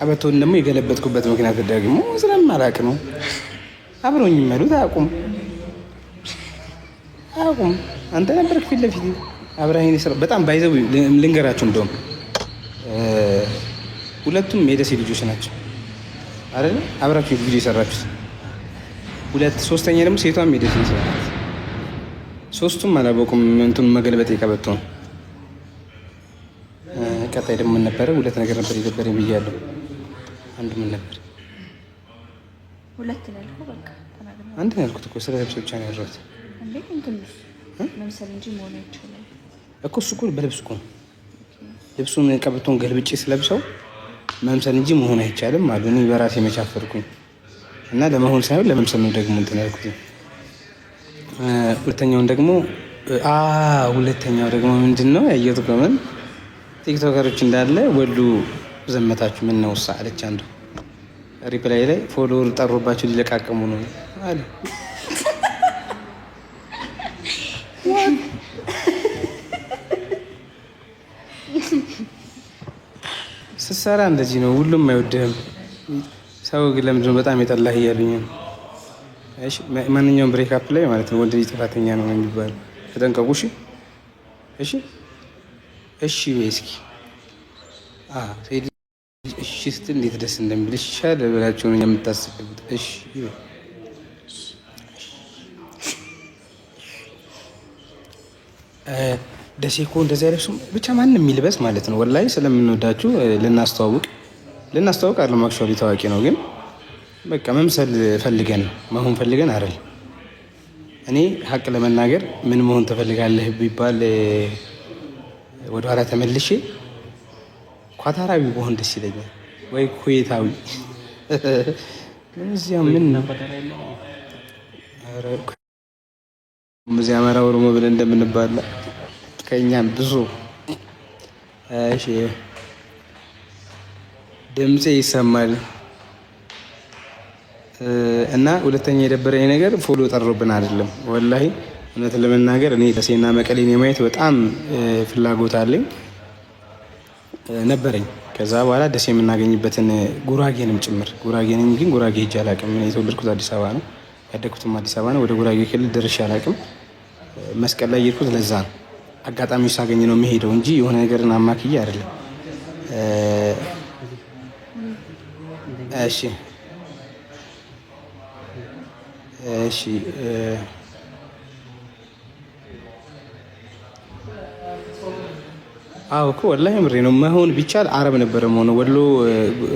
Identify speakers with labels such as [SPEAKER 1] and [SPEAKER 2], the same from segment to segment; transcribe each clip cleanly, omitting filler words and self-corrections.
[SPEAKER 1] ቀበቶን ደግሞ የገለበጥኩበት ምክንያት ደግሞ ስለማላውቅ ነው። አብረውኝ የሚመሉት አያውቁም። አንተ ነበርክ ፊት ለፊት አብረኸኝ ስራ በጣም ባይዘው ልንገራችሁ። እንደውም ሁለቱም የደሴ ልጆች ናቸው አይደል? አብራችሁ ቪዲዮ የሰራችሁት ሶስተኛ ደግሞ ሴቷም የደሴ ልጅ ናት። ሶስቱም አላወቁም እንትን መገልበጥ የቀበቶ ነው። ቀጣይ ደግሞ ምን ነበረ? ሁለት ነገር ነበር የደበረኝ ብያለሁ። አንዱ ምን ነበር?
[SPEAKER 2] ሁለት ነው ያልኩት። በቃ ተናግረን
[SPEAKER 1] አንድ ነው ያልኩት እኮ ስለ ልብስ ብቻ ነው ያወራሁት።
[SPEAKER 2] እንዴ እንትንስ ለምሳሌ እንጂ መሆን አይችልም
[SPEAKER 1] እኮ እሱ እኮ በልብስ እኮ ነው። ልብሱን ቀበቶን ገልብጬ ስለብሰው መምሰል እንጂ መሆን አይቻልም አሉ። እኔ በራሴ መቻፈርኩኝ እና ለመሆን ሳይሆን ለመምሰል ነው ደግሞ እንትን ያልኩት። ሁለተኛው ደግሞ ምንድን ነው ያየሁት? ከምን ቲክቶከሮች እንዳለ ወሉ ዘመታችሁ ምን ነው ሳ አለች አንዱ ሪፕላይ ላይ ፎሎወር ጠሮባችሁ ሊለቃቀሙ ነው አለ። ስትሰራ እንደዚህ ነው። ሁሉም አይወድህም። ሰው ግን ለምንድን ነው በጣም የጠላህ እያሉኝ ነው። ማንኛውም ብሬክአፕ ላይ ማለት ነው ወንድ ልጅ ጥፋተኛ ነው የሚባለው። ተጠንቀቁ። እሺ በይ እስኪ እሺ ስትል እንዴት ደስ እንደሚልሽ ይሻል ብላችሁ ነው የምታስቡት። እሺ ደሴ እኮ እንደዚህ አይለብሱም። ብቻ ማንም የሚልበስ ማለት ነው። ወላሂ ስለምንወዳችሁ ልናስተዋውቅ አይደለም። አክቹዋሊ ታዋቂ ነው፣ ግን በቃ መምሰል ፈልገን መሆን ፈልገን አይደል። እኔ ሀቅ ለመናገር ምን መሆን ትፈልጋለህ ቢባል ወደኋላ ተመልሼ ኳታራዊ በሆን ደስ ይለኛል፣ ወይ ኩዌታዊ። እዚያ ምን እዚያ አማራ ኦሮሞ ብለን እንደምንባላ ከእኛም ብዙ። እሺ ድምፄ ይሰማል። እና ሁለተኛ የደበረኝ ነገር ፎሎ ጠሮብን አይደለም። ወላሂ እውነት ለመናገር እኔ ደሴና መቀሌን የማየት በጣም ፍላጎት አለኝ ነበረኝ። ከዛ በኋላ ደሴ የምናገኝበትን ጉራጌንም ጭምር ጉራጌ ነኝ፣ ግን ጉራጌ ሄጄ አላውቅም። የተወለድኩት አዲስ አበባ ነው፣ ያደግኩትም አዲስ አበባ ነው። ወደ ጉራጌ ክልል ደርሼ አላውቅም። መስቀል ላይ የሄድኩት ለዛ ነው። አጋጣሚ ሳገኝ ነው የሚሄደው እንጂ የሆነ ነገርን አማክዬ አይደለም። እሺ አዎ እኮ ወላሂ ምሬ ነው። መሆን ቢቻል አረብ ነበረ መሆኑ። ወሎ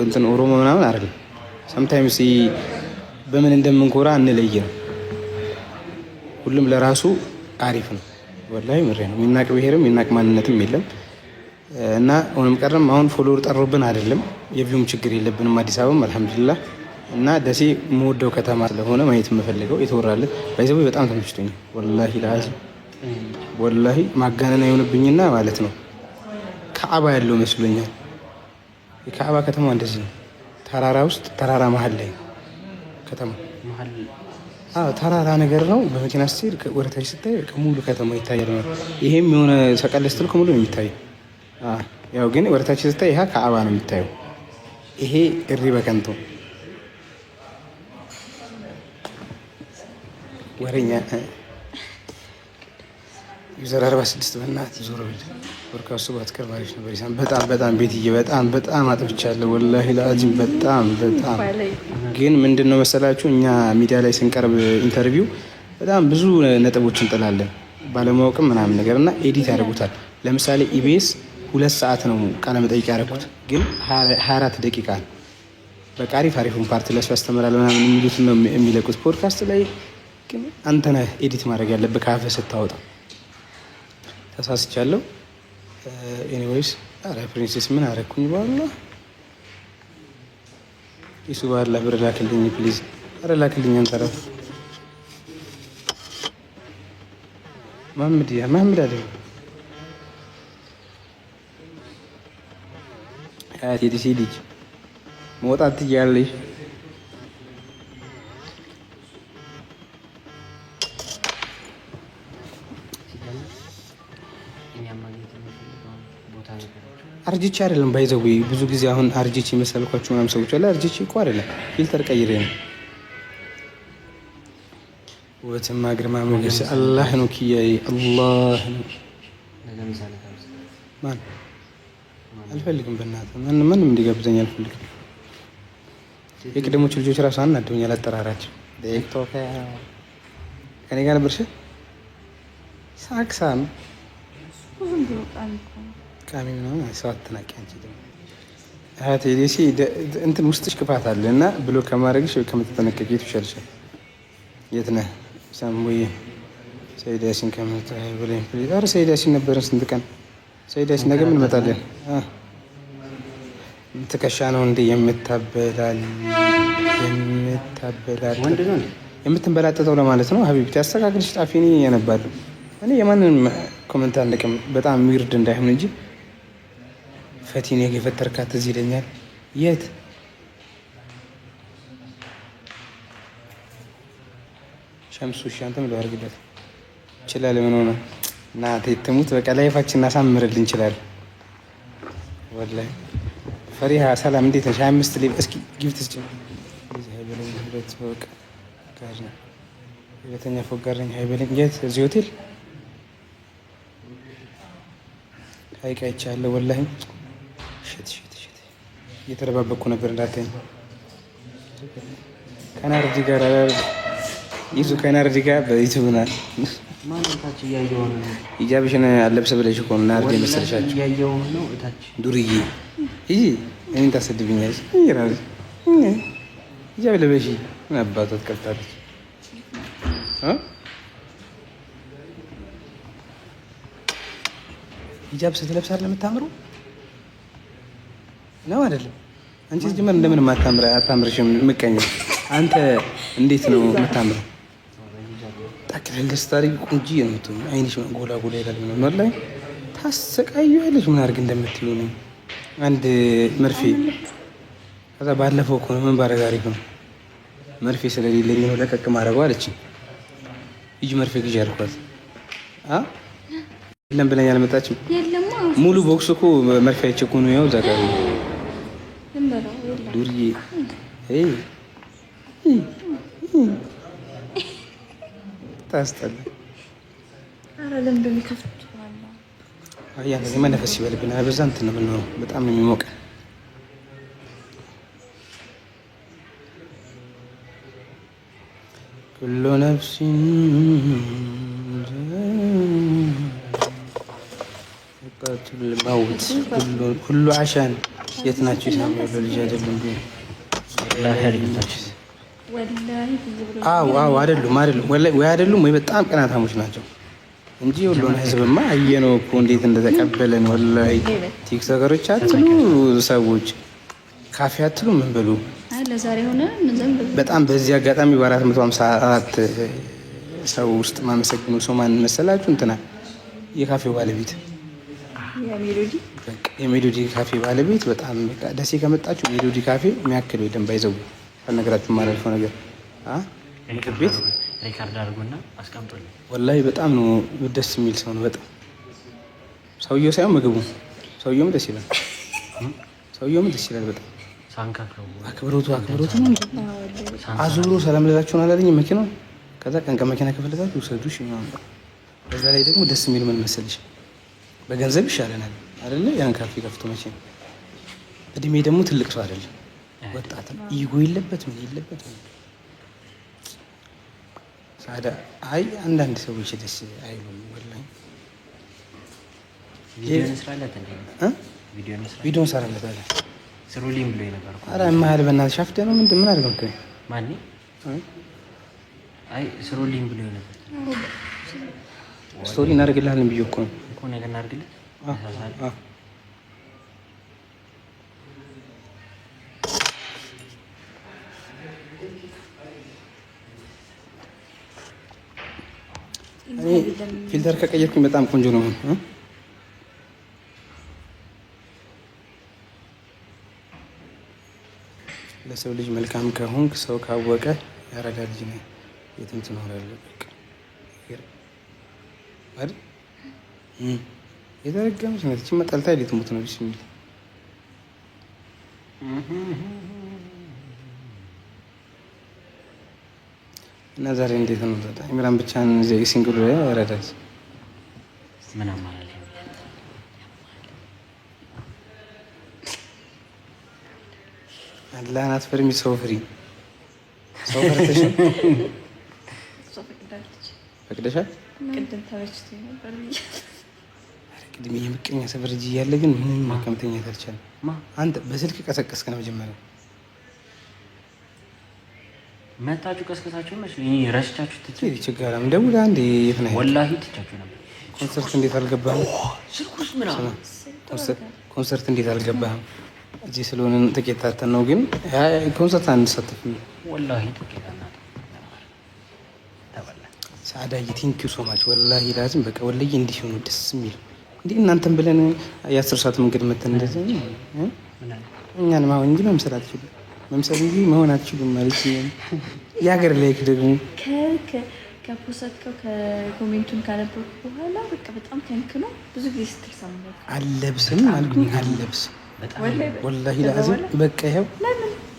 [SPEAKER 1] እንትን ኦሮሞ ምናምን አይደለም። ሰምታይምስ በምን እንደምንኮራ እንለይ ነው። ሁሉም ለራሱ አሪፍ ነው። ወላሂ ምሬ ነው። የሚናቅ ብሔርም የሚናቅ ማንነትም የለም። እና ሆኖም ቀረም አሁን ፎሎወር ጠሮብን አይደለም። የቪውም ችግር የለብንም። አዲስ አበባም አልሐምዱሊላህ። እና ደሴ የምወደው ከተማ ስለሆነ ማየት የምፈልገው የተወራለት ባይዘው በጣም ተመችቶኛል። ወላሂ ለአዚ ወላሂ ማጋነን አይሆንብኝና ማለት ነው ከአባ ያለው መስሎኛል። የከአባ ከተማ እንደዚህ ነው። ተራራ ውስጥ ተራራ መሀል ላይ ከተማ ተራራ ነገር ነው። በመኪና ስትሄድ ወደታች ስታይ ሙሉ ከተማ ይታያል። ይሄም የሆነ ሰቀል ስትል ከሙሉ ነው የሚታየው። ያው ግን ወደታች ስታይ ይሄ ከአባ ነው የሚታየው። ይሄ እሪ በከንቶ ወሬኛ ዩዘር 46 በእናት ዞሮ ወርካሱ ባትከር ማለት ነው። በሪሳን በጣም ቤትዬ በጣም አጥፍቻለሁ። ወላሂ ለአዚም በጣም ግን ምንድነው መሰላችሁ እኛ ሚዲያ ላይ ስንቀርብ ኢንተርቪው በጣም ብዙ ነጥቦች እንጥላለን ባለማወቅም ምናምን ነገርና ኤዲት ያደርጉታል። ለምሳሌ ኢቢኤስ 2 ሰዓት ነው ቃለ መጠይቅ ያደረኩት፣ ግን 24 ደቂቃ በቃ አሪፉን ፓርት ለሱ ያስተምራል ምናምን የሚሉት ነው የሚለቁት። ፖድካስት ላይ ግን አንተ ነህ ኤዲት ማድረግ ያለብህ ከአፍህ ስታወጣ። ተሳስቻለሁ። ኤኒዌይስ አረ ፕሪንሴስ ምን አረኩኝ? በኋላ ይሱ ባላ ብር ላክልኝ ፕሊዝ። አረ ላክልኝ አንተ ራሱ መሐመድ አይደል? የዲሲ ልጅ መውጣት ትያለሽ። አርጅቼ አይደለም ባይዘው ብዙ ጊዜ አሁን አርጅቼ መሰልኳችሁ ምናምን ሰዎች አለ። አርጅቼ እኮ አይደለም ፊልተር ቀይሬ ነው። ውበትማ ግርማ ሞገስ አላህ ነው ኪያዬ አላህ ነው። ማን አልፈልግም፣ በእናትህ ማንም እንዲጋብዘኝ አልፈልግም። የቅድሞቹ ልጆች ራሱ አናደውኛል አጠራራቸው። ከኔ ጋር ነበርሽ ሳክሳም ቃሚ ምናምን ሰው አትናቂ። አንቺ ደግሞ አያቴ ዴሲ እንትን ውስጥሽ ክፋት አለ እና ብሎ ከማድረግሽ ከምትጠነቀቂ የቱ ይሻልሻል? የት ነህ ሳምቦዬ? ሰይድ ያሲን ከምታይ ብለኝ ፕሊዝ። ኧረ ሰይድ ያሲን ነበረን ስንት ቀን። ሰይድ ያሲን ነገ ምን እንመጣለን? ትከሻ ነው እንዴ የምታበላል የምትንበላጠጠው ለማለት ነው። ሀቢብቲ አስተካክልሽ ጣፊኒ ያነባሉ። እኔ የማንንም ኮመንት አንደቅም በጣም ዊርድ እንዳይሆን እንጂ ፈቲን የፈጠርካት እዚህ ይለኛል። የት ሸምሱ ሻንተ ምን አድርግለት ይችላል? ምን ሆነ እና ትሙት በቃ ላይፋችን እናሳምርልን እንችላል። ወላሂ ፈሪሃ ሰላም እንዴት ነሽ? 25 ሊብ እስኪ ጊፍት ስጭ። እዚህ አይበለኝ ሁለት ፎቅ ጋር ነው ሁለተኛ ፎቅ ጋር ነኝ። አይበለኝ የት? እዚህ ሆቴል ሀይቅ አይቻለሁ። ወላሂ ሽት እየተረባበኩ ነበር እንዳትኝ። ከናርዲ ጋር ይዙ ከናርዲ ጋር በይቱናል ኢጃብሽን አለብስ ብለሽ እኮ ናርዲ መሰለሻቸው ዱርዬ ይሄ እኔን ታሰድብኛለሽ። ኢጃብ ለበሺ ምን አባቷ ትቀርታለች? ሂጃብ ስትለብስ አይደል የምታምረው ነው አይደለም? አንቺ ስትጀምር እንደምን አታምርሽም? ምቀኛ አንተ እንዴት ነው የምታምረው? ታክለል ስታሪ ቁንጂ ነው የምትሆነው። አይንሽ ጎላ ጎላ ይላል ምናምን ላይ ታሰቃያለሽ። ምን አድርግ እንደምትይው ነው። አንድ መርፌ ከዛ ባለፈው እኮ ነው ምን ባረግ አሪፍ ነው መርፌ ስለሌለኝ ነው ለቀቅ ማድረገው አለችኝ። ሂጂ መርፌ ግዢ አልኳት። የለም ብለኝ አልመጣችም። ሙሉ ቦክስ እኮ መርፌ አይቼ እኮ ነው ያው እዛ ጋር ዱርዬ ታስጠላ። ያ ለዚህ መነፈስ ይበልብና በዛ እንትን ነው የምንሆነው። በጣም ነው የሚሞቀ። ኩሉ ነፍሲን ማውት ሁሉ አሻን የት ናቸው? ሳሙኤል ልጅ አይደለም እንዴ? አዎ አይደሉም ወይ አይደሉም ወይ በጣም ቅናታሞች ናቸው እንጂ ሁሉን ህዝብማ አየነው እኮ እንዴት እንደተቀበለን። ወላሂ ቲክቶከሮች አትሉ ሰዎች ካፌ አትሉ ምን ብሉ በጣም በዚህ አጋጣሚ በ454 ሰው ውስጥ ማመሰግነው ሰው ማን መሰላችሁ? እንትና የካፌው ባለቤት የሜሎዲ ካፌ ባለቤት በጣም ደሴ ከመጣችሁ ሜሎዲ ካፌ የሚያክለው የለም። ባይዘው ከነገራችሁ የማላልፈው ነገር ምግብ ቤት ሪካርድ አድርጎና አስቀምጦልኝ ወላሂ በጣም ነው ደስ የሚል ሰው ነው። በጣም ሰውየው ሳይሆን ምግቡ ሰውየውም ደስ ይላል። በጣም አክብሮቱ ነው። አዙሮ ሰላም ልላችሁን አላለኝ መኪናው። ከዛ ቀን መኪና ከፈለጋችሁ ውሰዱሽ ምናምን። በዛ ላይ ደግሞ ደስ የሚል ምን መሰልሽ በገንዘብ ይሻለናል አይደለ? ያን ካፌ ከፍቶ መቼ ነው እድሜ ደግሞ ትልቅ ሰው አይደለም፣ ወጣት ኢጎ የለበት ምን የለበት ሳዳ። አይ አንዳንድ ሰዎች ደስ አይሉም ወላሂ። ቪዲዮ እንሰራለታለን ስሩልኝ ብሎ ነበር። ኧረ የማያህል በእናትሽ ሻፍደ ነው ምንድን ምን አድርገው እኮ ማን አይ ስሩልኝ ብሎ ነበር። ስቶሪ እናደርግልሃለን ብዬ እኮ ነው እኮ ነገር እናደርግልህ። ፊልተር ከቀየርኩኝ በጣም ቆንጆ ነው። ለሰው ልጅ መልካም ከሆንክ ሰው ካወቀ ያረዳ ልጅ ነው። የትም ትኖራለህ አይደል? የተረገመች ናት። መጣልታ ሊትሞት ነው ቢስሚል እና ዛሬ እንዴት ነው ኢምራን ብቻን ሲንግሉ ላይ ያረዳል?
[SPEAKER 3] ምን አማራጭ
[SPEAKER 1] አላህን አትፈሪም? ሰው ፍሪ ሰው ፈርተሽ ፈቅደሻል? ቅድም የምቀኛ ሰፈር እጅ እያለ ግን ምንም ማከምተኛት አልቻለም። አንተ በስልክ ቀሰቀስክ ነው መጀመሪያ
[SPEAKER 3] መታችሁ ቀስቀሳችሁ መስሎኝ ረስቻችሁ ትቼ
[SPEAKER 1] ችግር ደውላ እንዴ የት ነህ?
[SPEAKER 3] ወላሂ ትቻችሁ ነበር።
[SPEAKER 1] ኮንሰርት እንዴት አልገባህም?
[SPEAKER 3] ስልኩስ ምናምን
[SPEAKER 1] ኮንሰርት እንዴት አልገባህም? እዚህ ስለሆነ ጥቂት ታተን ነው ግን ኮንሰርት አንሳተፍም።
[SPEAKER 3] ወላሂ ጥቂት አናት ተበላ
[SPEAKER 1] ሳዳዬ ቴንክ ዩ ሶ ማች ወላሂ ላዝም በቃ ወላሂ እንዲህ ሆኖ ደስ የሚል እንዴ እናንተን ብለን የ10 ሰዓት መንገድ መተን እንደዚህ እኛን ማሆን እንጂ መምሰል አትችሉም። መምሰል እንጂ መሆን አትችሉም ማለት የሀገር ላይ ደግሞ
[SPEAKER 2] ከፖሰትከው ከኮሜንቱን ካነበብኩ በኋላ በቃ በጣም ተንክ ነው ብዙ ጊዜ ስትል ሰማሁ።
[SPEAKER 1] አለብስም አልኩኝ አለብስም ወላሂ ላዝም በቃ ይኸው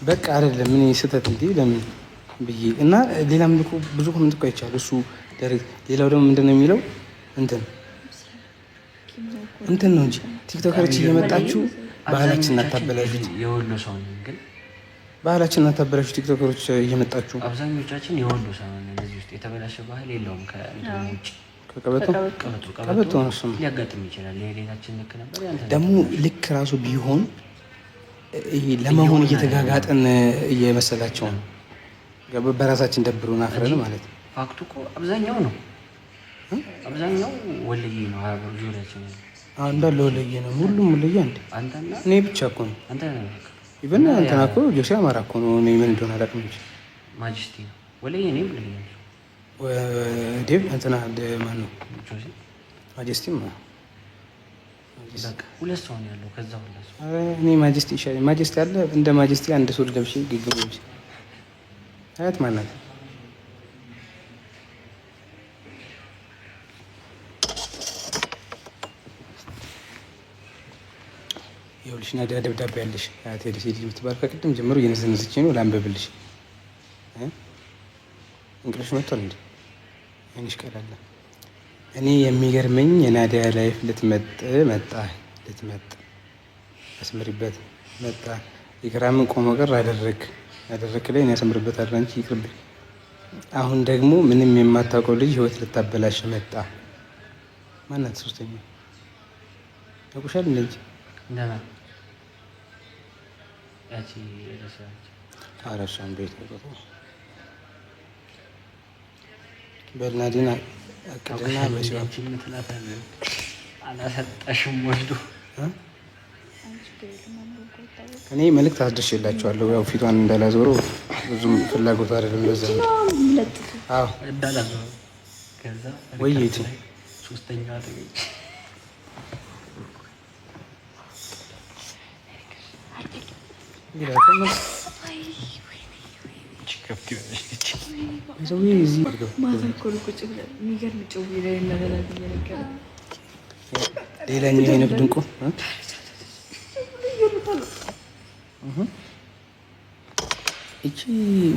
[SPEAKER 1] በቃ አይደለም ምን ስህተት እንዴ ለምን ብዬ እና ሌላም ልኮ ብዙ ኮሜንት እኮ አይቻለሁ። እሱ ሌላው ደግሞ ምንድን ነው የሚለው እንትን ነው እንጂ ቲክቶከሮች እየመጣችሁ ባህላችንን አታበላሹት።
[SPEAKER 3] የወሎ ሰው ግን
[SPEAKER 1] ባህላችንን አታበላሹት። ቲክቶከሮች እየመጣችሁ
[SPEAKER 3] አብዛኞቻችን የወሎ ሰው ነን። እዚህ ውስጥ የተበላሸ ባህል የለውም። ከእንትን ውጭ
[SPEAKER 1] ቀበቶ ነው እሱም
[SPEAKER 3] ሊያጋጥም ይችላል። የሌላችን ልክ ነበር
[SPEAKER 1] ደግሞ ልክ ራሱ ቢሆን ለመሆን እየተጋጋጥን እየመሰላቸው ነው። በራሳችን ደብሩን አፍረን ማለት ነው።
[SPEAKER 3] ፋክቱ እኮ አብዛኛው ነው አብዛኛው ወልዬ ነው። ሀገር ዙሪያችን
[SPEAKER 1] እንዳለ ወልዬ ነው። ሁሉም ወልዬ አንዴ
[SPEAKER 3] አንተና
[SPEAKER 1] እኔ ብቻ እኮ ነው።
[SPEAKER 3] አንተ
[SPEAKER 1] ይበና አንተና እኮ ጆሲ አማራ እኮ ነው። እኔ ምን እንደሆነ አላውቅም እንጂ
[SPEAKER 3] ማጅስቲ ነው ወልዬ እኔ ወልዬ ነው።
[SPEAKER 1] ዴቭ እንትና ማን ነው?
[SPEAKER 3] ጆሲ
[SPEAKER 1] ማጅስቲም ነው።
[SPEAKER 3] በቃ ሁለት ሰው ነው ያለው። ከዛ ሁለት ሰው
[SPEAKER 1] እኔ ማጅስቲ ይሻለኝ። ማጅስቲ አለ እንደ ማጅስቲ አንድ ሱል ለብሼ ግግም ለብሼ አያት ማናት? ይኸውልሽ ናዲያ ደብዳቤ ያለሽ አያት ሄደሽ ሄድ የምትባል ከቅድም ጀምሮ እየነዘነዘች ነው። ላንብብልሽ። እንቅልሽ መጥቷል እንዴ? አይንሽ ቀላለ። እኔ የሚገርመኝ የናዲያ ላይፍ ልትመጥ አስምሪበት መጣ። ኢክራምን ቆሞ ቀር ያደረክ ላይ እኔ ያሰምርበታለሁ። አንቺ ይቅርብኝ። አሁን ደግሞ ምንም የማታውቀው ልጅ ህይወት ልታበላሽ መጣ። ማናት? ሶስተኛ ያውቁሻል እንጂ
[SPEAKER 3] እንደና ያቺ
[SPEAKER 1] አረሻም ቤት በልናዲና አቅድና
[SPEAKER 3] በሲያችን ምትላታለ አላሰጣሽም ወልዶ
[SPEAKER 1] እኔ መልእክት አስደርሽላችኋለሁ። ያው ፊቷን እንዳላዞረው ብዙም ፍላጎት አይደለም። ለዛ ነው አዎ
[SPEAKER 3] እንዳላዞረው ከዛ
[SPEAKER 1] ወይዬ
[SPEAKER 3] ሶስተኛዋ ተገኘ። ሌላኛው
[SPEAKER 1] የንግድ ድንቁ እቺ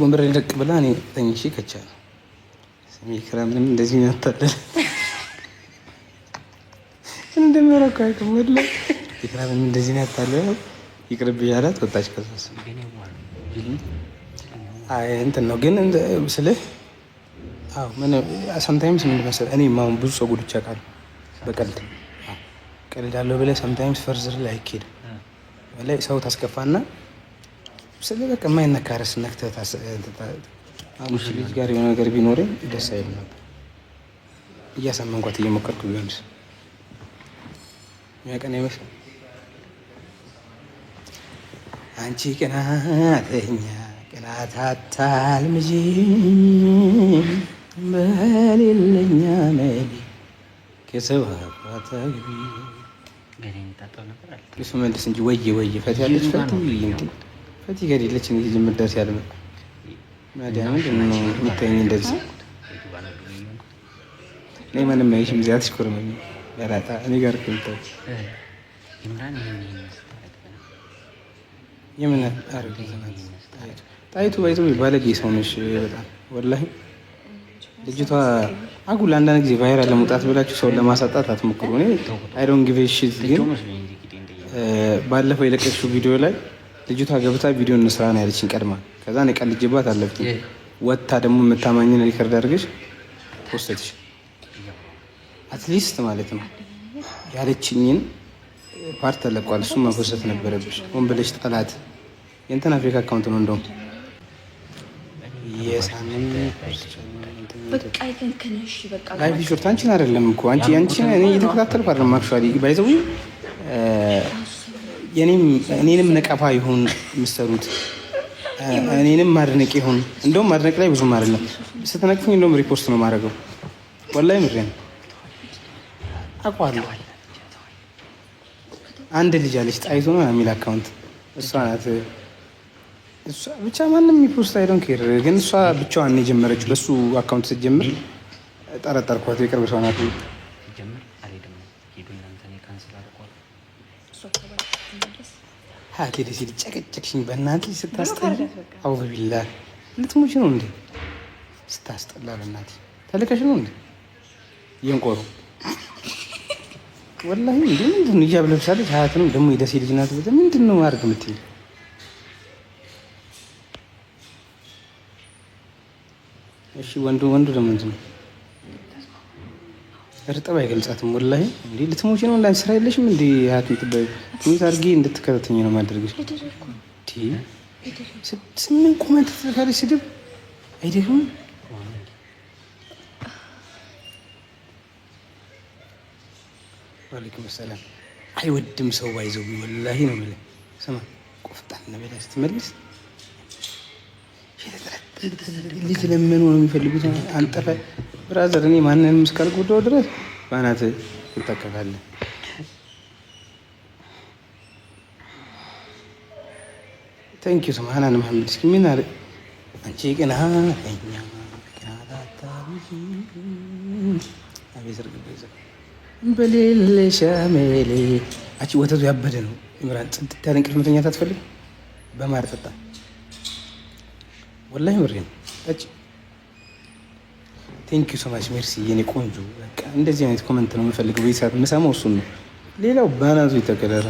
[SPEAKER 1] ወንበር ደቅ ብላ እኔ ተኝቼ ከቻለ ስሚ ኢክራምንም እንደዚህ ያታለለ እንደመረካ ከመለ ኢክራምንም እንደዚህ ያታለለ ይቅርብ ያላት ወጣች። ከዛስ አይ እንትን ነው ግን ስልህ አዎ ምን ሰምታይምስ ምን መሰለህ እኔ ማውን ብዙ ሰው ጉድቻ ቃል በቀልድ ቀልዳለሁ ብለህ ሰምታይምስ ፈርዝር ላይ አይኬድም ላይ ሰው ታስከፋና ስለ በቃ የማይነካ ርዕስ ነክተህ አሙሽ ልጅ ጋር የሆነ ነገር ቢኖረኝ ደስ አይልም ነበር። እያሳመንኳት እየሞከርኩ ቢሆንስ የሚያቀና ይመስል አንቺ ቅናተኛ ቅናት አታልምጂ በሌለኛ መሌ ከሰው አታግቢ እሱ መልስ እንጂ ወየ ፈቲ ያለች ፈቲ ገሌለች እንጂ ጅምር ደርስ ያለ ነው። ማዲያ ምንድን ነው የምታይኝ እንደዚህ? እኔ ማንም አይሽም እዚያ አትሽኮርመኝ ያላጣ እኔ ጋር ከምታይ የምን ጣይቱ ባይቶ ባለጌ ሰው ነሽ በጣም ወላሂ። ልጅቷ አጉል አንዳንድ ጊዜ ቫይራል ለመውጣት ብላችሁ ሰውን ለማሳጣት አትሞክሩ። እኔ አይ ዶንት ጊቭ ሺት። ግን ባለፈው የለቀቅሽው ቪዲዮ ላይ ልጅቷ ገብታ ቪዲዮ እንስራ ነው ያለችኝ ቀድማ። ከዛ እኔ ቀልጄባት አለብኝ። ወጥታ ደግሞ የምታማኝን ሪከርድ አድርገሽ ፖስተትሽ አትሊስት ማለት ነው ያለችኝን ፓርት ተለቋል። እሱም መፖሰት ነበረብሽ። ሆን ብለሽ ጠላት የእንትን አፍሪካ አካውንት ነው እንደውም የሳምን
[SPEAKER 2] በቃ ይከንከነሽ በቃ
[SPEAKER 1] ላይፍ ሾርት አንቺን አይደለም እኮ እኔ እየተከታተልኩ አይደለም። አክቹዋሊ ባይዘው እኔንም ነቀፋ ይሁን የምትሰሩት እኔንም ማድነቅ ይሁን እንደውም ማድነቅ ላይ ብዙም አይደለም። ስትነቅፉኝ እንደውም ሪፖስት ነው የማደርገው። ወላሂ ምሬን አውቀዋለሁ። አንድ ልጅ አለች ጣይቱ ነው የሚል አካውንት እሷ ናት። ብቻ ማንም የሚፖስት አይ ዶንት ኬር። ግን እሷ ብቻዋን የጀመረችው በሱ አካውንት ስትጀምር ጠረጠርኳት። የቅርብ ሰው ናት። ሀቴ ደስ ይል ጨቀጨቅሽኝ በእናትህ ስታስጠላ። አውዙ ቢላ ልትሞች ነው እንዴ? ስታስጠላ በእናትህ ተልከሽ ነው እንዴ? የንቆሮ ወላሂ እንዴ ምንድን ነው ሂጃብ ለብሳለች። ሀያት ነው ደግሞ የደሴ ልጅ ናት። ምንድን ነው አድርግ የምትይው? እሺ ወንዱ ደግሞ እንትን ነው እርጥብ አይገልጻትም። ወላሂ እንዴ ልትሞቺ ነው? እንዳንቺ ስራ የለሽም እንዴ? ሀያት ምትበይ ትንሽ አድርጌ እንድትከታተኝ ነው የማደርግሽ። ስምን ኮመንት ትልካለች። ስድብ አይደግምም። ዋሌኩም ሰላም። አይወድም ሰው ባይዘው ወላሂ ነው የምልህ። ስማ ቆፍጣን ነው በላ ስትመልስ ልጅ ለምን ነው የሚፈልጉት? አንጠፈ ብራዘር፣ እኔ ማንንም እስካልጎዳው ድረስ ባናት ትተከላለህ። ታንክ ዩ ሰማሃናን መሐመድ። እስኪ ምን አለ አንቺ ግን በሌለሽ አሜሌ አንቺ ወተቱ ያበደ ነው። ኢምራን ጽድት ያለ እንቅልፍ መተኛት አትፈልግ? በማር ጠጣ። ወላሂ ምሬ ነው ጠጪ። ቴንክ ዩ ሶ ማች ሜርሲ የኔ ቆንጆ። በቃ እንደዚህ አይነት ኮመንት ነው የምፈልገው። በሰዓት የምሰማው እሱን ነው። ሌላው ባናቱ የተከለራ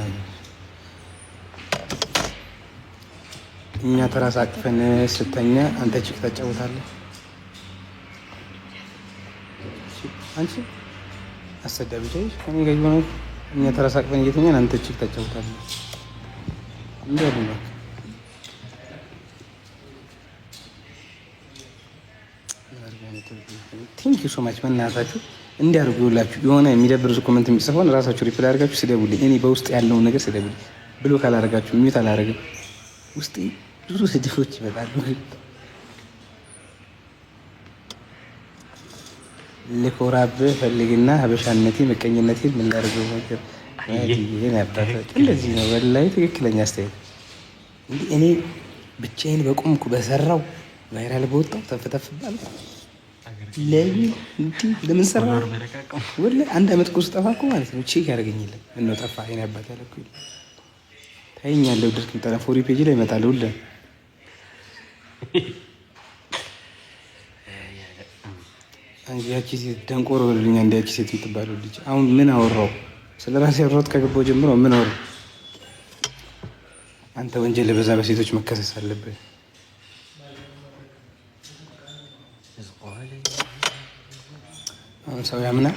[SPEAKER 1] እኛ ተራስ አቅፈን ስተኛ አንተ ቺክ ታጫውታለህ። አንቺ አሰዳቢ ታይ ከኔ ጋር ይሆነ እኛ ተራስ አቅፈን እየተኛን አንተ ቺክ ታጫውታለህ። እንደው ነው ቴንክ ዩ ሶ ማች በእናታችሁ እንዲያርጉ ይውላችሁ። የሆነ የሚደብር ኮመንት የሚጽፈውን ራሳችሁ ሪፕላይ አድርጋችሁ ስደቡልኝ። እኔ በውስጥ ያለውን ነገር ስደቡልኝ። ብሎ ካላደረጋችሁ ሚዩት አላደረግም። ውስጤ ብዙ ስድቦች ይመጣሉ። ልኮራብህ ፈልግና ሀበሻነቴ ምቀኝነቴ ምን ላደርገው ነገር እንደዚህ ነው። ወላሂ ትክክለኛ አስተያየት። እንዲህ እኔ ብቻዬን በቆምኩ በሰራው ቫይራል በወጣው ተፍተፍባል። ለምን ሰራ? ወላሂ አንድ አመት እኮ ስጠፋ እኮ ማለት ነው ቼክ ያደርገኝልን ምነው ጠፋ አይኔ አባት ያለኩ ታይኛለሁ። ድርክ ምጠና ፎሪ ፔጅ ላይ ይመጣል ሁሉ አንቺ ያቺ ሴት ደንቆሮ በሉኝ። አንድ ያቺ ሴት የምትባለው ልጅ አሁን ምን አወራው? ስለ ራሴ ያወራሁት ከገባሁ ጀምሮ ምን አወራው? አንተ ወንጀል በዛ በሴቶች መከሰስ አለብህ። አሁን ሰው ያምናል።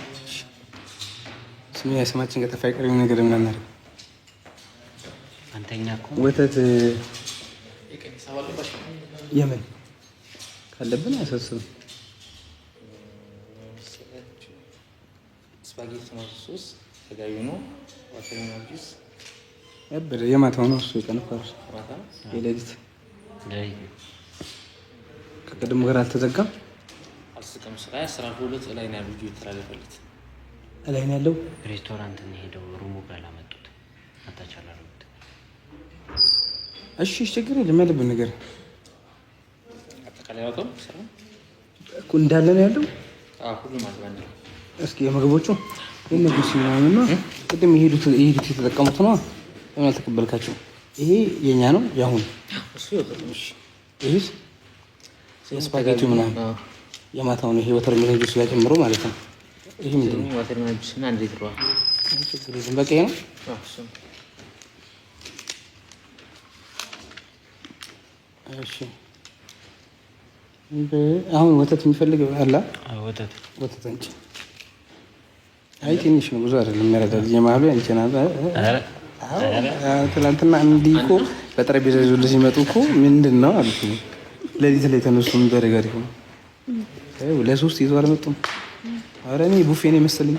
[SPEAKER 1] ስማችን ከጠፋ አይቀር ነገር ምን እናድርግ?
[SPEAKER 3] አንተኛ እኮ
[SPEAKER 1] ወተት የምን ካለብን አያሳስብም።
[SPEAKER 4] ስፓጌቲ ነው ሶስ ተጋቢ ነው ወተኛ ጁስ
[SPEAKER 1] ያበደ የማታው ነው እሱ የቀን ኳስ የሌሊት ከቅድሙ ጋር አልተዘጋም።
[SPEAKER 4] አልተዘጋም። ስራ 12 ላይ ነው ልጁ የተላለፈለት
[SPEAKER 1] ላይ ነው ያለው።
[SPEAKER 3] ሬስቶራንት ነው ሄደው ሩሙ ጋር ላመጡት አታቻላሉት።
[SPEAKER 1] እሺ ችግር የለም ያለብን ነገር
[SPEAKER 4] አጠቃላይ ያውቀው ስራ
[SPEAKER 1] እኮ እንዳለ ነው ያለው።
[SPEAKER 4] ሁሉም አልባንድ
[SPEAKER 1] እስኪ የምግቦቹ የነጉስ ምናምን ነው ቅድም የሄዱት የተጠቀሙት ነው። ለምን አልተቀበልካቸው? ይሄ የኛ ነው ያሁን ይሄ ስፓጌቲ ምናምን የማታውን ይሄ ወተር ሜሎን ጁስ ጋር ጨምሮ ማለት ነው። ይሄ ምንድን ነው?
[SPEAKER 4] ወተር ሜሎን ጁስ እና አንድ ሊትር ውሃ
[SPEAKER 1] በቃ ነው። እሺ አሁን ወተት የሚፈልግ አለ? ወተት አንቺ አይ ትንሽ ነው ብዙ አይደለም የሚያረዳል። የማሉ አንቺና ትላንትና እንዲህ እኮ በጠረጴዛ ይዞልህ ሲመጡ እኮ ምንድን ነው አሉት። ሌሊት ላይ ተነሱ እንደረጋሪ ሆነ ለሶስት ይዞ አልመጡም። ኧረ እኔ ቡፌ ነው የመሰለኝ።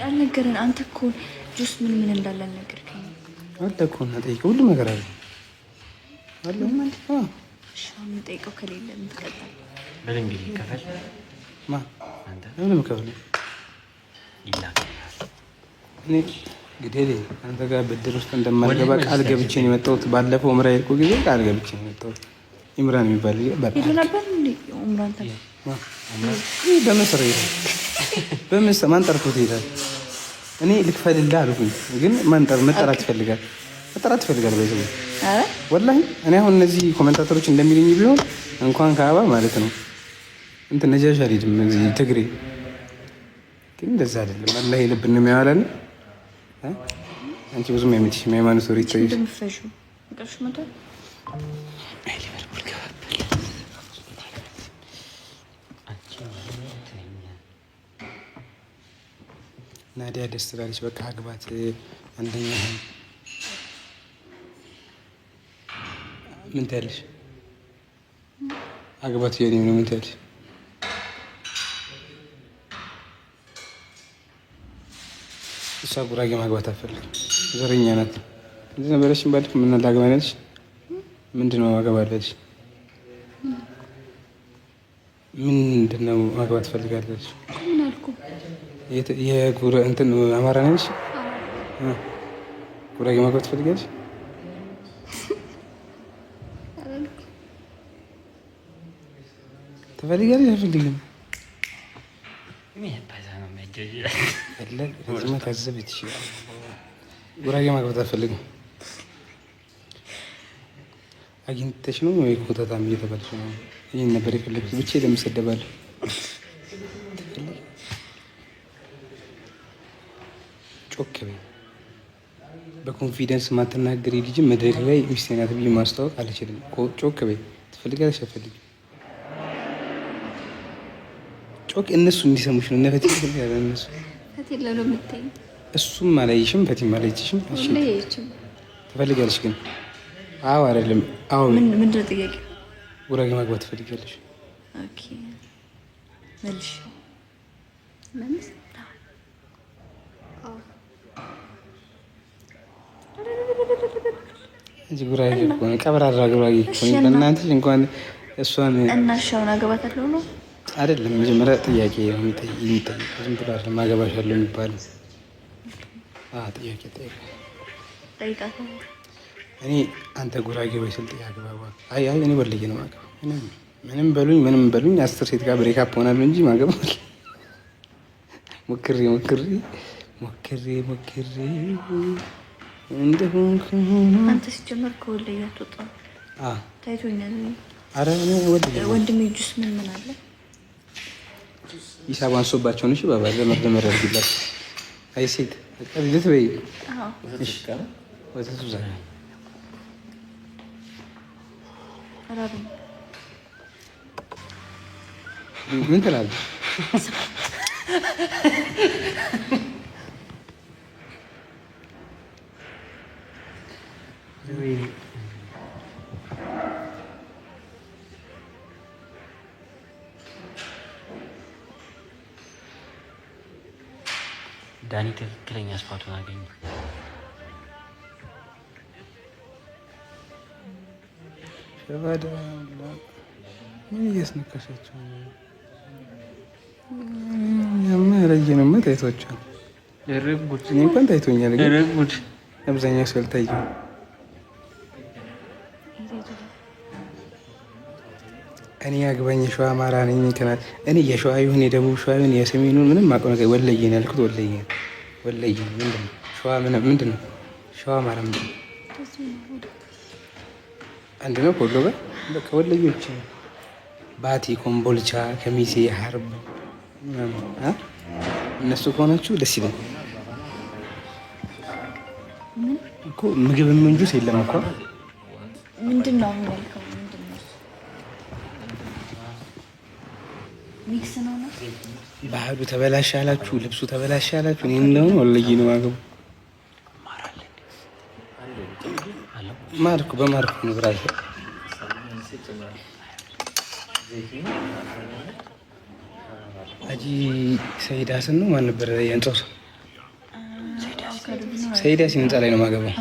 [SPEAKER 2] አልነገረን። አንተ እኮ ጁስ ምን ምን እንዳለ አልነገርከኝም።
[SPEAKER 1] አለ እኮ እና ጠይቀው ሁሉም ነገር አለ አለ ማለት ነው።
[SPEAKER 2] እሺ አሁን ጠይቀው ከሌለ ምን ትቀጣለህ?
[SPEAKER 3] በደንብ ይከፈል
[SPEAKER 1] ማ አንተ ምንም ከፈለ
[SPEAKER 3] ይላክ
[SPEAKER 1] እኔ ግዴሌ አንተ ጋር ብድር ውስጥ እንደማልገባ ቃል ገብቼ ነው የመጣሁት። ባለፈው ኡምራ ሄድኩ ጊዜ ቃል ገብቼ ነው የመጣሁት። ኢምራን የሚባል ልጅ
[SPEAKER 2] ሄዶ ነበር እንዴ? ኡምራን ታዲያ በመሰረቱ ማን ጠርቶት ይሄዳል? እኔ ልክፈልልህ አልኩኝ፣ ግን መጠራት ይፈልጋል በይዘው ወላሂ። እኔ አሁን እነዚህ ኮሜንታተሮች እንደሚሉኝ ቢሆን እንኳን ከአባ ማለት ነው እንትን ነጃሽ አልሄድም እዚህ ትግሬ፣ ግን እንደዛ አይደለም። አላህ የልብን ነው የሚያወራን። አንቺ ብዙም አይመችሽም የሃይማኖት ወሬ ይታይሽ ናዲያ ደስ ትላለች። በቃ አግባት አንደኛ ምን ትያለሽ? አግባት እያለኝ ነው። ምን ትያለሽ? እሷ ጉራጌ ማግባት አትፈልግም። ዘረኛ ናት። እንደዚህ ነበረሽም ባልክ ምን ላግባ ያለሽ? ምንድን ነው አገባለሽ? ምንድን ነው ማግባት ትፈልጋለሽ? ምን አልኩ?
[SPEAKER 1] እንትን አማራ ነሽ? ጉራጌ ማግባት ትፈልጋለሽ? ትፈልጋለሽ? አልፈልግም። ጉራጌ ማግባት አትፈልግም። አግኝተሽ ነው ወይ ኮተታም እየተባልሽ ነው? ይህን ነበር የፈለግሽ። ብቻ ለምሰደባለሁ ጮክ በይ። በኮንፊደንስ ማትናገሪ ልጅ መድረክ ላይ ሚስቴ ናት ብዬ ማስታወቅ አልችልም። ጮክ በይ። ትፈልጋለሽ? አትፈልጊም? ጮክ። እነሱ እንዲሰሙሽ ነው። ነፈት ይፈልጋል። እነሱ እሱም አላየሽም፣ ፈቲም አላየችሽም። ትፈልጋለሽ ግን? አዎ አይደለም? አዎ።
[SPEAKER 2] ምንድን ነው ጥያቄ?
[SPEAKER 1] ጉራጌ ማግባት ትፈልጋለሽ?
[SPEAKER 2] ኦኬ መልሽ።
[SPEAKER 1] እዚህ ጉራጌ እኮ ነው፣ ቀብራራ ጉራጌ እኮ ነው። በእናትሽ እንኳን እሷን
[SPEAKER 2] እናሻውን አገባታለሁ ነው
[SPEAKER 1] አይደለም? መጀመሪያ ጥያቄ ነው የሚጠይቀው። ዝም ብሎ አይደለም አገባሻለሁ የሚባለው። ጥያቄ
[SPEAKER 2] ጠይቃት።
[SPEAKER 1] እኔ አንተ ጉራጌ ወይ ስልጤ አግባባ። አይ እኔ ወልዬ ነው ማገባ። ምንም በሉኝ 10 ሴት ጋር ብሬክ አፕ ሆናለሁ እንጂ ማገባ ሞክሬ እንደሆንክ
[SPEAKER 2] አንተ ሲጀመር ከወልዬ አትወጣም። ታይቶኛል።
[SPEAKER 1] ኧረ እኔ
[SPEAKER 2] ወንድሜ ጁስ ምን አለ
[SPEAKER 1] ሂሳብ አንሶባቸው ነው። እሺ ባባ ዘመር ያድርግላት። አይ ሴት ልት በይ። ወተቱ ዛ ምን ትላለህ?
[SPEAKER 3] ዳኒ ትክክለኛ ስፋቱን አገኘ።
[SPEAKER 1] ሸባዳ ምን እያስነካሻቸው ያለየንማ ታይቷቸዋል። እኔ እንኳን ታይቶኛል፣ ግን አብዛኛው ሰው አልታየም። እኔ አግባኝ የሸዋ አማራ ነኝ ትናት። እኔ የሸዋ ይሁን የደቡብ ሸዋ ይሁን የሰሜኑን ምንም አውቀው ነገር ወለየ ነው ያልኩት። ወለየ ምንድን ነው? ሸዋ ምንድን ነው? ሸዋ አማራ ምንድን ነው?
[SPEAKER 2] አንድ ነው ከወሎ ጋር በቃ ወሎዬዎች ባቲ፣ ኮምቦልቻ፣ ከሚሴ፣ ሀርብ እነሱ ከሆናችሁ ደስ ይላል እኮ። ምግብ ምንጁስ የለም እኮ
[SPEAKER 5] ምንድን ነው የሚያልከው? ምንድን ነው ሚክስ ነው ነው?
[SPEAKER 2] ባህሉ ተበላሽ አላችሁ፣ ልብሱ ተበላሽ አላችሁ። እኔ እንደሆነ ወሎዬ ነው ማገቡ ማርኩ በማርኩ ነው ብራዘ አጂ ሰይድ ሀሰን ነው ማን ነበር? ያንጾስ ሰይድ ሀሰን ህንጻ ላይ ነው ማገባው።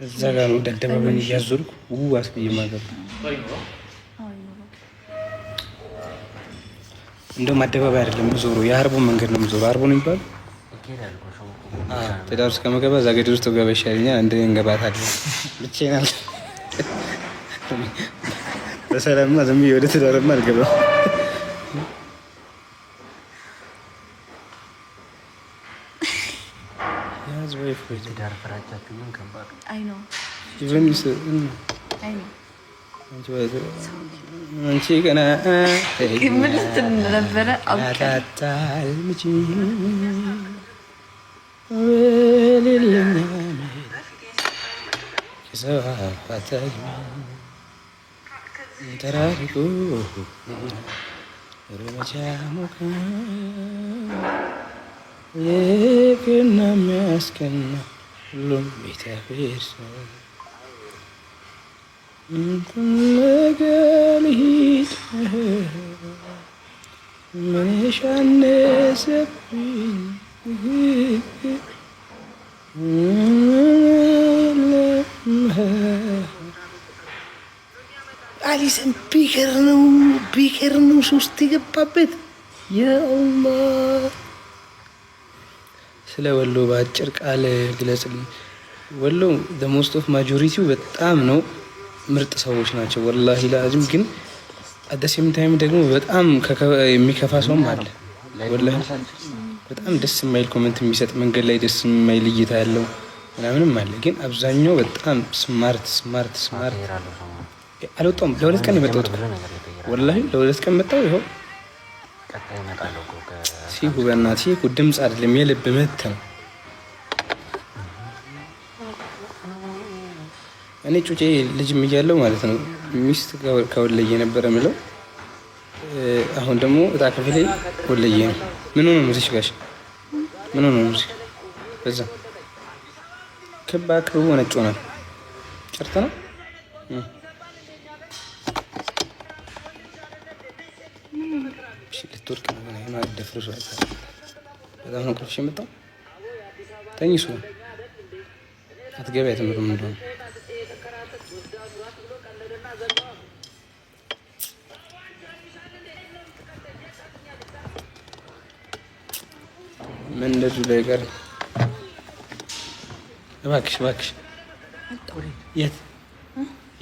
[SPEAKER 2] እዛ ጋር ነው ደደባበን እያዞርኩ አስብዬ ማገባው። እንደውም አደባባይ አይደለም የምዞረው፣ የሀርቦን መንገድ ነው የምዞረው። ሀርቦ ነው የሚባለው። ትዳር ውስጥ ከመገባ እዛ ገደል ውስጥ ገባ ይሻለኛል። አንድ እንገባታለን ብቻዬን አለ በሰላምማ ዝም ብዬ ወደ ትዳርማ አልገባም። አንቺ ገና
[SPEAKER 5] ነበረ
[SPEAKER 2] ተራሪቁ ሩመቻሙካ የቅና የሚያስቀና ሁሉም ቤተፌርሰ ነገልሂድ ምንሻነሰብኝ አሊስን ቢከር ነው ሶስት የገባበት። ያአላህ ስለ ወሎ በአጭር ቃል ግለጽልኝ። ወሎ ሞስት ኦፍ ማጆሪቲው በጣም ነው ምርጥ ሰዎች ናቸው ወላሂ ላዚም። ግን አደሴም ታይም ደግሞ በጣም የሚከፋ ሰውም አለ ወላሂ። በጣም ደስ የማይል ኮመንት የሚሰጥ መንገድ ላይ ደስ የማይል እይታ ያለው ምናምንም አለ። ግን አብዛኛው በጣም ስማርት አልወጣሁም። ለሁለት ቀን የመጣሁት ወላሂ ለሁለት ቀን መጣሁ። ይኸው ሲሁ በእናትህ እኮ ድምፅ አይደለም የልብ ምት ነው። እኔ ጩጬ ልጅም እያለሁ ማለት ነው ሚስት ከወለየ ነበረ ምለው። አሁን ደግሞ እጣ ክፍሌ ወለየ ነው። ምን ሆነ ሙዚሽ ጋሽ ምን ሆነ ሙዚሽ በዛ ክባ ክቡ ነጭ ሆናል። ጨርተ ነው ልትወርቅ ነው ማለት ደፍርሽ አይደል? በጣም ነው ቅርፍሽ የመጣው። ተኝሱ አትገበያ ትምሩ ምን እንደሆነ ምን እንደዚህ ላይ ቀር እባክሽ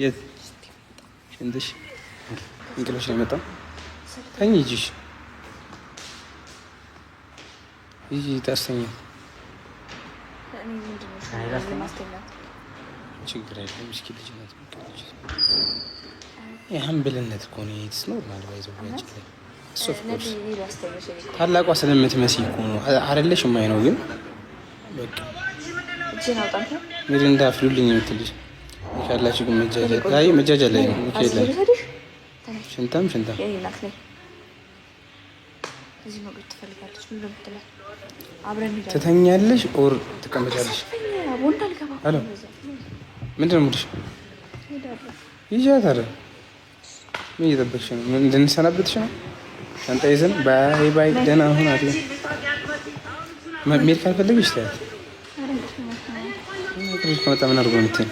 [SPEAKER 2] የት ሽንትሽ እንቅልፍሽ ነው የመጣው። ተኝ ሂጂሽ ሂጂ ታስተኛ ችግር የለም። እስኪ ልጅ ናት የሀምብልነት እኮ ነው። የትስ ኖርማል ባይዘው ያጭ ላይ እሱ ኦፍኮርስ ታላቋ ስለምትመስይ እኮ ነው አይደለሽ? የማይ ነው ግን በቃ እንግዲህ እንዳፍሉልኝ የምትልሽ ካላችሁ ግን መጃጃ ላይ ነው ሚካኤል ላይ ሽንታም ትተኛለሽ ኦር ትቀመጫለሽ? ሄሎ ምንድን ነው ሙድሽ? ይዣት አይደል? ምን እየጠበቅሽ ነው? እንድንሰናበትሽ ነው? ሻንጣ ይዘን ባይ ደህና ሁን አለ። መሄድ ካልፈለግሽ ታያት ከመጣ ምን አድርጎ ነው የምትይኝ?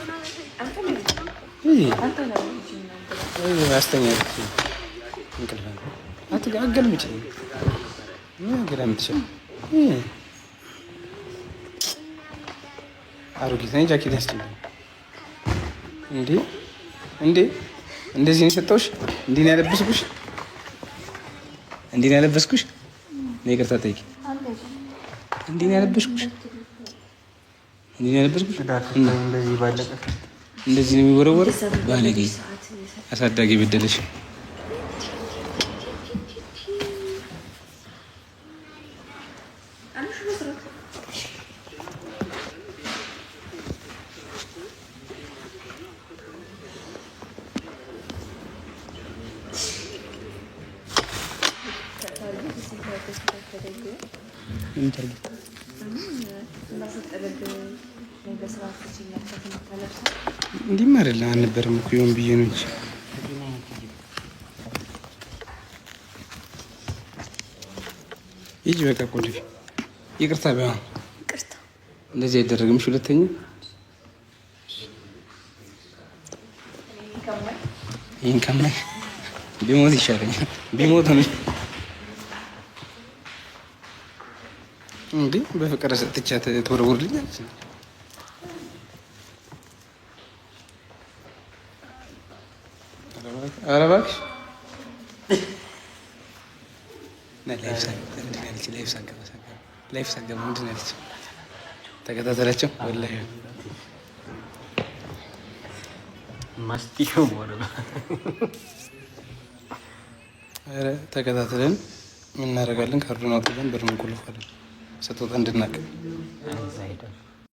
[SPEAKER 2] አስተኛል እንቅልፍ አትገልምጪ ገላምጥሽ አሮጊት ነኝ። ጃኬት ያስችላል እንዴ እንደዚህ ነው የሰጠሁሽ? እንዲህ ነው ያለበስኩሽ? እኔ ይቅርታ ጠይቂ። እንዲህ ነው ያለበስኩሽ? እንዲህ ነበርኩሽ።
[SPEAKER 1] እንደዚህ ባለቀ
[SPEAKER 2] እንደዚህ ነው የሚወረወረው። ባለጌ አሳዳጊ በደለሽ። እንዲህም አይደለም አልነበረም እኮ ይሁን ብዬ ነው እንጂ ይጅ በቃ ቁልፊ ይቅርታ ቢሆን እንደዚህ አይደረግም። እሺ ሁለተኛ ይህን ከማይ ቢሞት ይሻለኛል። ቢሞት ነው እንዴ በፍቅር ሰጥቻት ትወረውርልኛለች። ኧረ እባክሽ ላይፍ ሳገባ ምንድን ነው ያለችው? ተከታተላቸው ወላሂ ኧረ ተከታተለን ምን እናደርጋለን? ካርዱን አውጥተን ብር እንቆልፋለን። ስትወጣ እንድናቅ